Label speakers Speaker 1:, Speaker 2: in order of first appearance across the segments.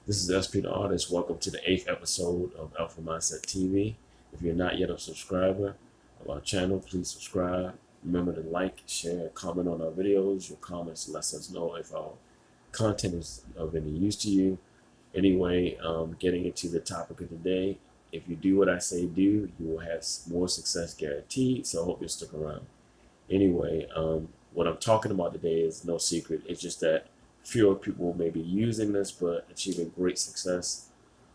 Speaker 1: This is SP the Artist. Welcome to the 8th episode of Alpha Mindset TV. If you're not yet a subscriber of our channel, please subscribe. Remember to like, share, comment on our videos. Your comments let us know if our content is of any use to you. Anyway, getting into the topic of the day. If you do what I say do, you will have more success guaranteed. So I hope you'll stick around. Anyway, what I'm talking about today is no secret. It's just that fewer people may be using this but achieving great success.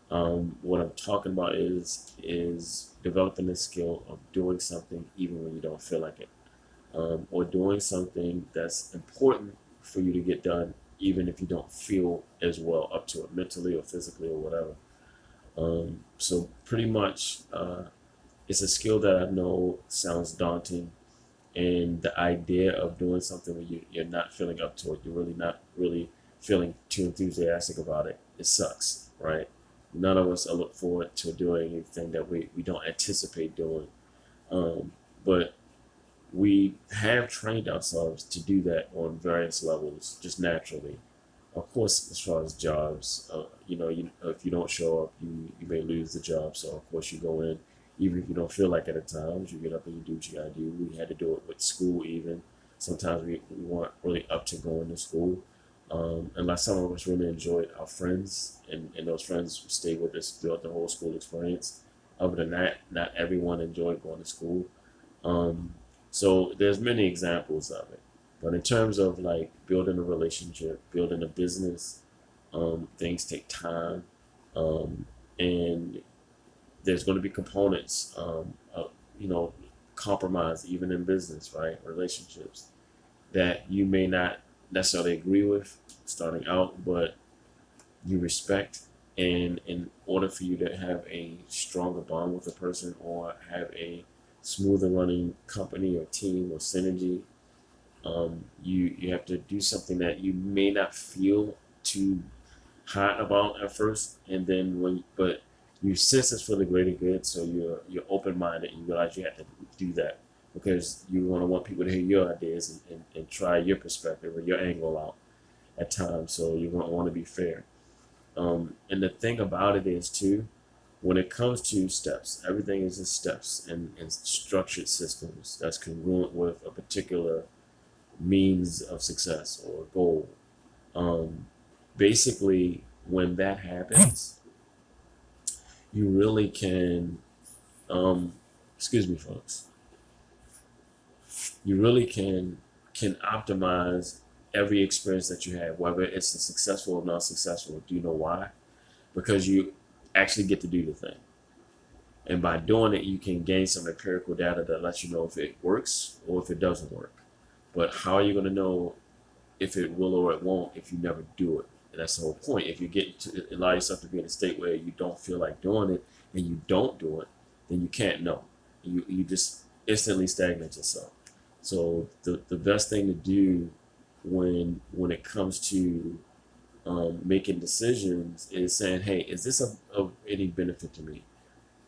Speaker 1: What I'm talking about is developing the skill of doing something even when you don't feel like it, or doing something that's important for you to get done even if you don't feel as well up to it mentally or physically or whatever. So pretty much, it's a skill that I know sounds daunting, and the idea of doing something when you're not feeling up to it, you're really not really feeling too enthusiastic about it, it sucks, right? None of us look forward to doing anything that we don't anticipate doing. But we have trained ourselves to do that on various levels, just naturally. Of course, as far as jobs, if you don't show up, you may lose the job. So of course you go in, even if you don't feel like it at times, you get up and you do what you gotta do. We had to do it with school even. Sometimes we weren't really up to going to school. Unless some of us really enjoyed our friends, and those friends stayed with us throughout the whole school experience. Other than that, not everyone enjoyed going to school. Um, so there's many examples of it. But in terms of like building a relationship, building a business, things take time, and there's going to be components, you know, compromise even in business, right? Relationships that you may not necessarily agree with starting out, but you respect. And in order for you to have a stronger bond with a person or have a smoother running company or team or synergy, you have to do something that you may not feel too hot about at first, and then but you sense it's for the greater good, so you're open minded. You realize you have to do that because you want people to hear your ideas and try your perspective or your angle out at times. So you want to be fair. And the thing about it is too, when it comes to steps, everything is in steps and structured systems that's congruent with a particular means of success or goal. Um, Basically, when that happens, you really can, um, excuse me, folks, you really can optimize every experience that you have, whether it's a successful or not successful. Do you know why? Because you actually get to do the thing, and by doing it, you can gain some empirical data that lets you know if it works or if it doesn't work. But how are you going to know if it will or it won't if you never do it? And that's the whole point. If you get to allow yourself to be in a state where you don't feel like doing it and you don't do it, then you can't know. You just instantly stagnate yourself. So the best thing to do when it comes to making decisions is saying, hey, is this of any benefit to me?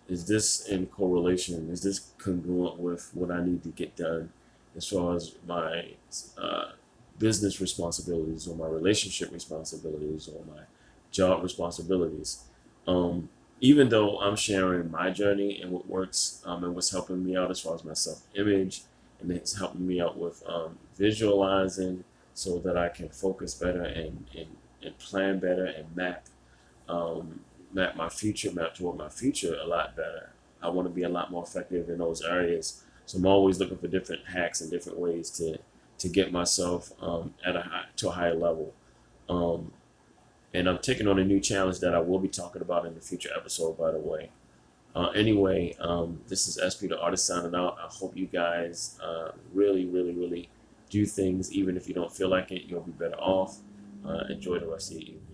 Speaker 1: Is this in correlation? Is this congruent with what I need to get done as far as my uh, business responsibilities or my relationship responsibilities or my job responsibilities? Um, Even though I'm sharing my journey and what works, and what's helping me out as far as my self-image, and it's helping me out with visualizing so that I can focus better and plan better and um, map my future, map toward my future a lot better. I want to be a lot more effective in those areas. So I'm always looking for different hacks and different ways to get myself to a higher level. Um, and I'm taking on a new challenge that I will be talking about in the future episode, by the way. Anyway, this is SP the Artist signing out. I hope you guys really, really, really do things, even if you don't feel like it. You'll be better off. Enjoy the rest of your evening.